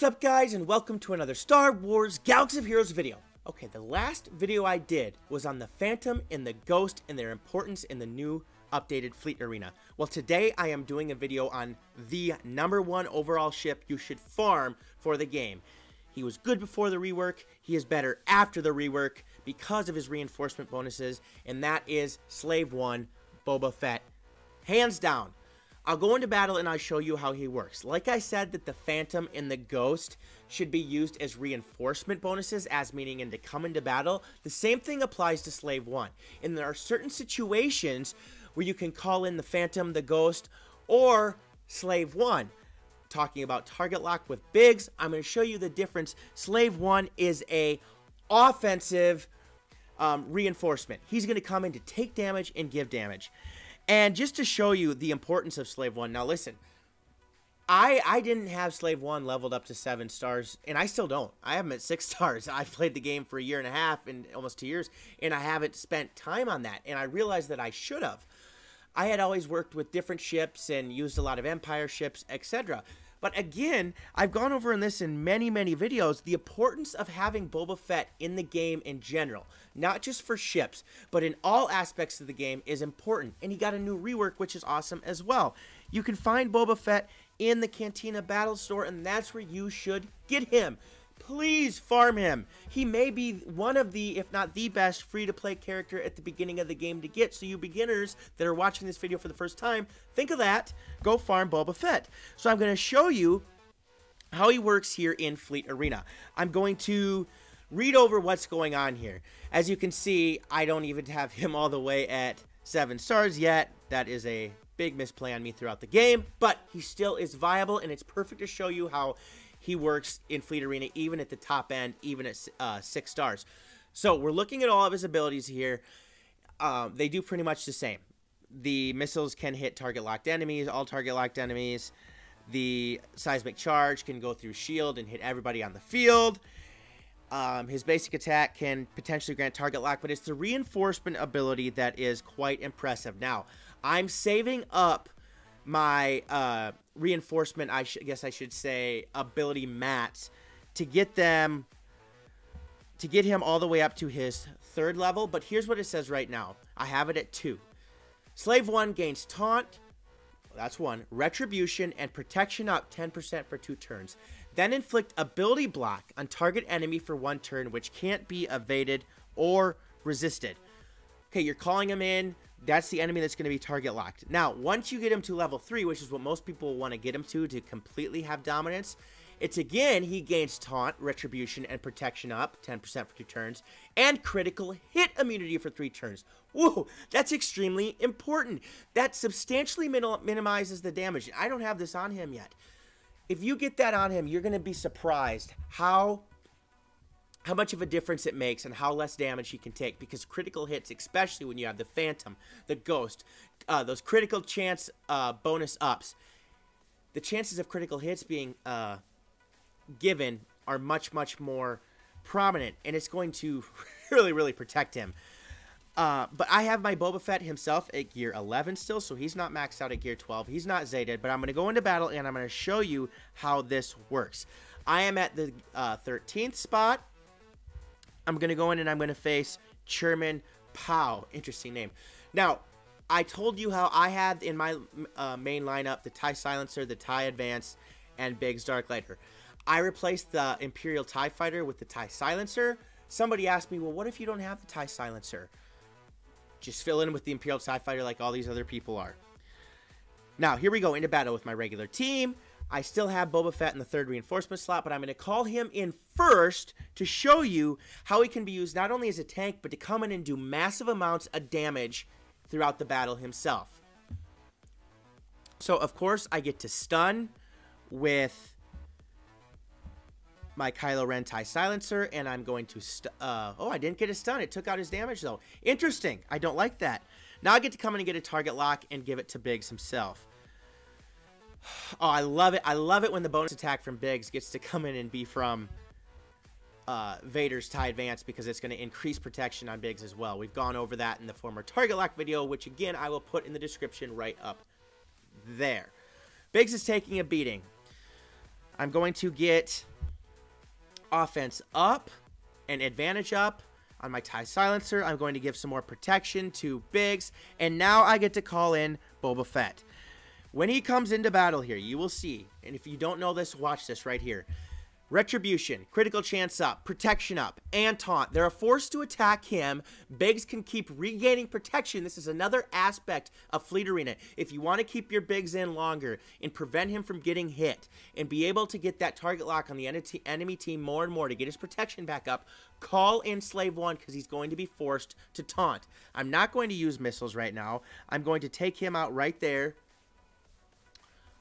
What's up, guys, and welcome to another Star Wars Galaxy of Heroes video. Okay, the last video I did was on the Phantom and the Ghost and their importance in the new updated fleet arena. Well, today I am doing a video on the #1 overall ship you should farm for the game. He was good before the rework, he is better after the rework because of his reinforcement bonuses, and that is Slave 1, Boba Fett. Hands down. I'll go into battle and I'll show you how he works. Like I said, that the Phantom and the Ghost should be used as reinforcement bonuses, as meaning to come into battle. The same thing applies to Slave 1. And there are certain situations where you can call in the Phantom, the Ghost, or Slave 1. Talking about target lock with Biggs, I'm going to show you the difference. Slave 1 is a offensive reinforcement. He's going to come in to take damage and give damage. And just to show you the importance of Slave 1, now listen, I didn't have Slave 1 leveled up to 7 stars, and I still don't. I have him at 6 stars. I've played the game for a year and a half and almost 2 years, and I haven't spent time on that, and I realized that I should have. I had always worked with different ships and used a lot of Empire ships, etc. But again, I've gone over this in many videos, the importance of having Boba Fett in the game in general. Not just for ships, but in all aspects of the game is important. And he got a new rework, which is awesome as well. You can find Boba Fett in the Cantina battle store, and that's where you should get him. Please farm him. He may be one of the, if not the best, free-to-play character at the beginning of the game to get. So you beginners that are watching this video for the first time, think of that. Go farm Boba Fett. So I'm going to show you how he works here in Fleet Arena. I'm going to read over what's going on here. As you can see, I don't even have him all the way at 7 stars yet. That is a big misplay on me throughout the game, but he still is viable, and it's perfect to show you how he works in Fleet Arena, even at the top end, even at 6 stars. So we're looking at all of his abilities here. They do pretty much the same. The missiles can hit target locked enemies, all target locked enemies. The seismic charge can go through shield and hit everybody on the field. His basic attack can potentially grant target lock, but it's the reinforcement ability that is quite impressive. Now, I'm saving up my reinforcement, I guess I should say, ability mats to get them, to get him all the way up to his 3rd level. But here's what it says right now. I have it at 2. Slave 1 gains taunt, that's 1, retribution, and protection up 10% for 2 turns. Then inflict ability block on target enemy for 1 turn, which can't be evaded or resisted. Okay, you're calling him in. That's the enemy that's going to be target locked. Now, once you get him to level 3, which is what most people want to get him to completely have dominance, it's again, he gains taunt, retribution, and protection up 10% for 2 turns, and critical hit immunity for 3 turns. Whoa, that's extremely important. That substantially minimizes the damage. I don't have this on him yet. If you get that on him, you're going to be surprised how much of a difference it makes and how less damage he can take, because critical hits, especially when you have the Phantom, the Ghost, those critical chance bonus ups, the chances of critical hits being given are much more prominent, and it's going to really protect him. But I have my Boba Fett himself at gear 11 still, so he's not maxed out at gear 12. He's not Zated, but I'm going to go into battle and I'm going to show you how this works. I am at the 13th spot. I'm going to go in and I'm going to face Chairman Pow. Interesting name. Now, I told you how I had in my main lineup the TIE Silencer, the TIE Advance, and Biggs Darklighter. I replaced the Imperial TIE Fighter with the TIE Silencer. Somebody asked me, well, what if you don't have the TIE Silencer? Just fill in with the Imperial TIE Fighter like all these other people are. Now, here we go into battle with my regular team. I still have Boba Fett in the 3rd reinforcement slot, but I'm going to call him in first to show you how he can be used not only as a tank, but to come in and do massive amounts of damage throughout the battle himself. So, of course, I get to stun with my Kylo Ren TIE Silencer, and I'm going to oh, I didn't get a stun. It took out his damage, though. Interesting. I don't like that. Now I get to come in and get a target lock and give it to Biggs himself. Oh, I love it. I love it when the bonus attack from Biggs gets to come in and be from Vader's TIE Advance, because it's going to increase protection on Biggs as well. We've gone over that in the former target lock video, which again I will put in the description right up there. Biggs is taking a beating. I'm going to get offense up and advantage up on my TIE Silencer. I'm going to give some more protection to Biggs. And now I get to call in Boba Fett. When he comes into battle here, you will see, and if you don't know this, watch this right here. Retribution, critical chance up, protection up, and taunt. They're a force to attack him. Biggs can keep regaining protection. This is another aspect of Fleet Arena. If you want to keep your Biggs in longer and prevent him from getting hit and be able to get that target lock on the enemy team more and more to get his protection back up, call in Slave 1 because he's going to be forced to taunt. I'm not going to use missiles right now. I'm going to take him out right there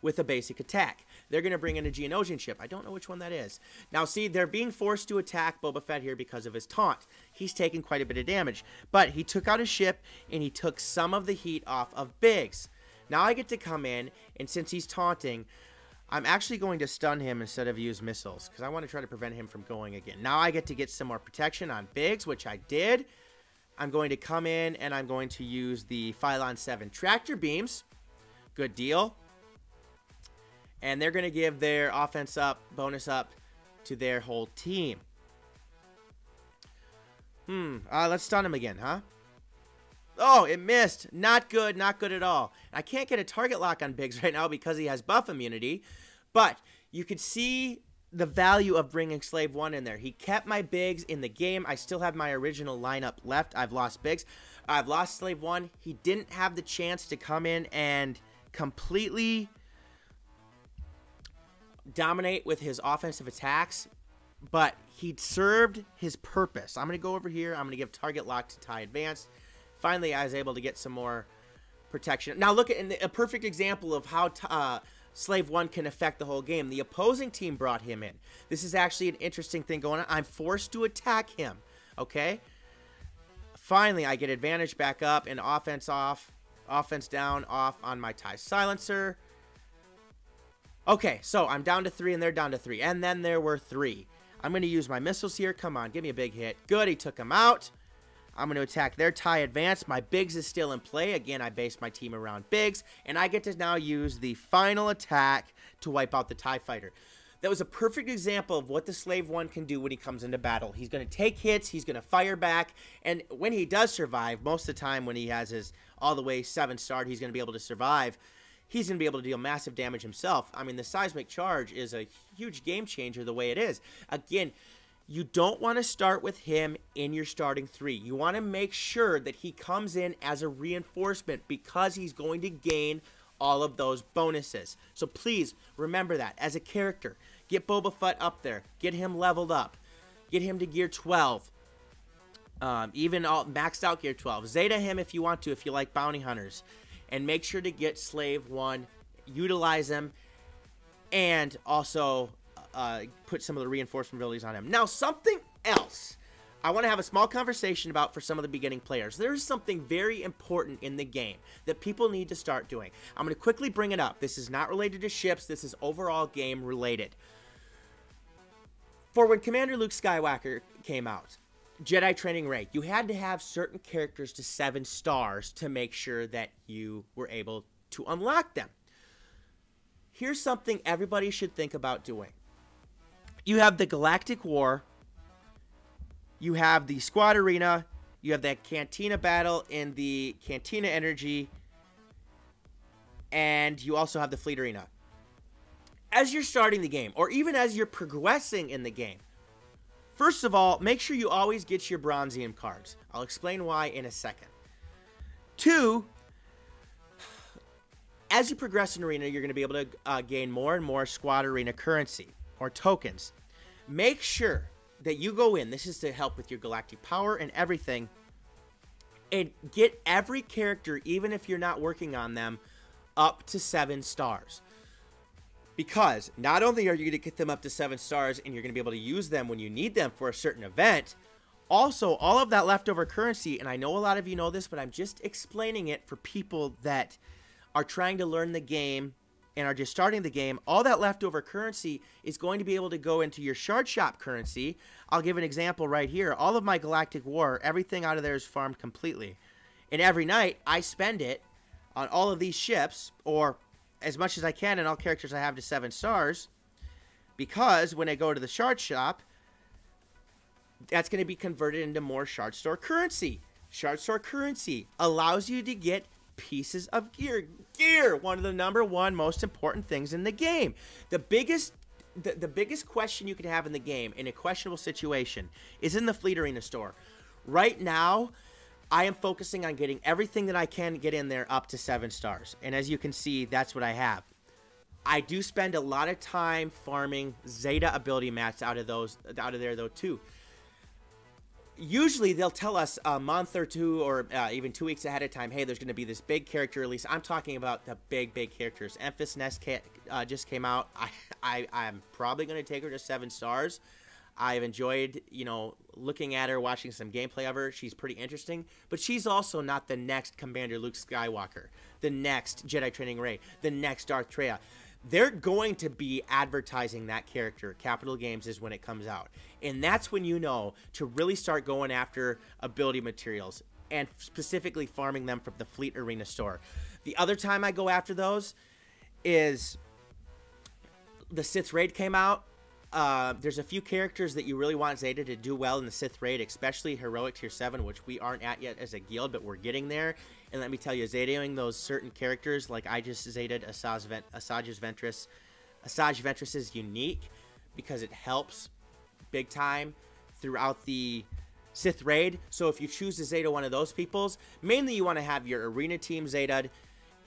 with a basic attack. They're going to bring in a Geonosian ship. I don't know which one that is. Now, see, they're being forced to attack Boba Fett here because of his taunt. He's taking quite a bit of damage. But he took out a ship, and he took some of the heat off of Biggs. Now I get to come in, and since he's taunting, I'm actually going to stun him instead of use missiles, because I want to try to prevent him from going again. Now I get to get some more protection on Biggs, which I did. I'm going to come in, and I'm going to use the Phylon 7 tractor beams. Good deal. And they're going to give their offense up, bonus up to their whole team. Let's stun him again, huh? Oh, it missed. Not good, not good at all. I can't get a target lock on Biggs right now because he has buff immunity. But you could see the value of bringing Slave 1 in there. He kept my Biggs in the game. I still have my original lineup left. I've lost Biggs. I've lost Slave 1. He didn't have the chance to come in and completely dominate with his offensive attacks, but he served his purpose. I'm going to go over here. I'm going to give target lock to TIE Advanced. Finally, I was able to get some more protection. Now, look at a perfect example of how Slave 1 can affect the whole game. The opposing team brought him in. This is actually an interesting thing going on. I'm forced to attack him, okay? Finally, I get advantage back up and offense off, offense down, off on my TIE Silencer. Okay, so I'm down to 3 and they're down to 3. And then there were 3. I'm going to use my missiles here. Come on, give me a big hit. Good, he took him out. I'm going to attack their TIE Advance. My Biggs is still in play. Again, I based my team around Biggs. And I get to now use the final attack to wipe out the TIE Fighter. That was a perfect example of what the Slave 1 can do when he comes into battle. He's going to take hits. He's going to fire back. And when he does survive, most of the time when he has his all the way 7-star, he's going to be able to survive. He's going to be able to deal massive damage himself. I mean, the seismic charge is a huge game changer the way it is. Again, you don't want to start with him in your starting 3. You want to make sure that he comes in as a reinforcement because he's going to gain all of those bonuses. So please remember that. As a character, get Boba Fett up there. Get him leveled up. Get him to gear 12. Even maxed out gear 12. Zeta him if you want to, if you like bounty hunters. And make sure to get Slave 1, utilize him, and also put some of the reinforcement abilities on him. Now, something else I want to have a small conversation about for some of the beginning players. There is something very important in the game that people need to start doing. I'm going to quickly bring it up. This is not related to ships. This is overall game related. For when Commander Luke Skywalker came out, Jedi Training Ray, you had to have certain characters to 7 stars to make sure that you were able to unlock them. Here's something everybody should think about doing. You have the Galactic War, you have the Squad Arena, you have that Cantina battle in the Cantina Energy, and you also have the Fleet Arena. As you're starting the game, or even as you're progressing in the game, first of all, make sure you always get your Bronzium cards. I'll explain why in a second. 2, as you progress in Arena, you're going to be able to gain more and more Squad Arena currency, or tokens. Make sure that you go in, this is to help with your galactic power and everything, and get every character, even if you're not working on them, up to 7 stars. Because not only are you going to get them up to 7 stars and you're going to be able to use them when you need them for a certain event, also all of that leftover currency, and I know a lot of you know this, but I'm just explaining it for people that are trying to learn the game and are just starting the game, all that leftover currency is going to be able to go into your shard shop currency. I'll give an example right here. All of my Galactic War, everything out of there is farmed completely. And every night, I spend it on all of these ships, or as much as I can in all characters I have to 7 stars, because when I go to the shard shop, that's going to be converted into more shard store currency. Shard store currency allows you to get pieces of gear. Gear, one of the #1 most important things in the game. The biggest question you can have in the game in a questionable situation is in the Fleet Arena store. Right now, I am focusing on getting everything that I can get in there up to 7 stars. And as you can see, that's what I have. I do spend a lot of time farming Zeta ability mats out of there though too. Usually they'll tell us a month or two or even 2 weeks ahead of time, hey, there's going to be this big character release. I'm talking about the big characters. Emphas Nest just came out. I'm probably going to take her to 7 stars. I've enjoyed, looking at her, watching some gameplay of her. She's pretty interesting, but she's also not the next Commander Luke Skywalker, the next Jedi Training Rey, the next Darth Traya. They're going to be advertising that character. Capital Games is when it comes out. And that's when you know to really start going after ability materials and specifically farming them from the Fleet Arena store. The other time I go after those is the Sith Raid came out. There's a few characters that you really want Zeta to do well in the Sith Raid, especially Heroic Tier 7, which we aren't at yet as a guild, but we're getting there. And let me tell you, Zetaing those certain characters, like I just Zetaed Asajj Ventress. Asajj Ventress is unique because it helps big time throughout the Sith Raid. So if you choose to Zeta one of those peoples, mainly you want to have your arena team Zetaed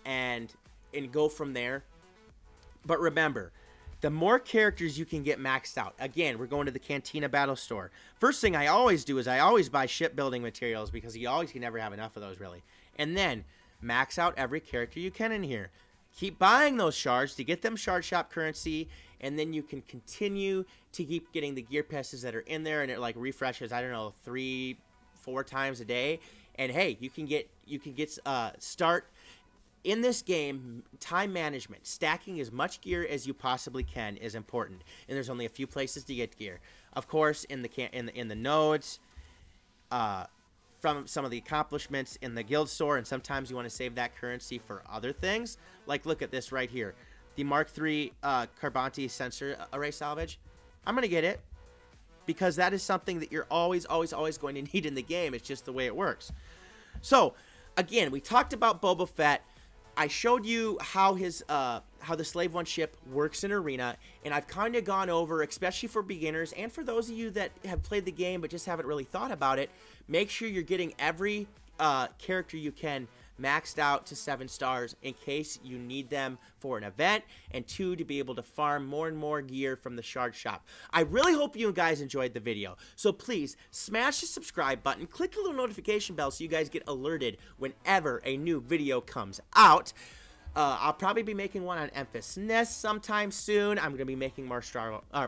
and go from there. But remember, the more characters you can get maxed out. Again, we're going to the Cantina battle store. First thing I always do is I always buy shipbuilding materials because you always can never have enough of those, really. And then max out every character you can in here. Keep buying those shards to get them shard shop currency, and then you can continue to keep getting the gear passes that are in there, and it like refreshes, I don't know, 3-4 times a day. And hey, you can get start in this game. Time management, stacking as much gear as you possibly can is important, and there's only a few places to get gear. Of course, in the nodes, from some of the accomplishments in the guild store, and sometimes you want to save that currency for other things. Like look at this right here, the Mark III Carbonti sensor array salvage. I'm gonna get it because that is something that you're always going to need in the game. It's just the way it works. So again, we talked about Boba Fett. I showed you how the Slave One ship works in Arena, and I've kind of gone over, especially for beginners and for those of you that have played the game but just haven't really thought about it, make sure you're getting every character you can maxed out to 7 stars in case you need them for an event, and 2, to be able to farm more and more gear from the shard shop. I really hope you guys enjoyed the video, so please smash the subscribe button, click the little notification bell so you guys get alerted whenever a new video comes out. I'll probably be making one on Emphas Nest sometime soon. I'm going to be making more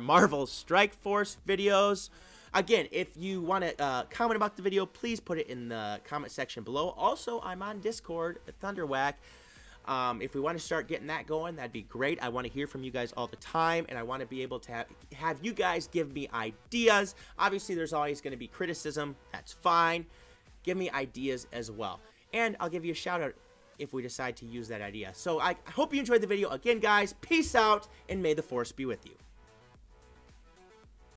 Marvel Strike Force videos. Again, if you want to comment about the video, please put it in the comment section below. Also, I'm on Discord at Thunderwhack. If we want to start getting that going, that'd be great. I want to hear from you guys all the time, and I want to be able to have you guys give me ideas. Obviously, there's always going to be criticism. That's fine. Give me ideas as well. And I'll give you a shout out if we decide to use that idea. So I hope you enjoyed the video. Again, guys, peace out, and may the Force be with you.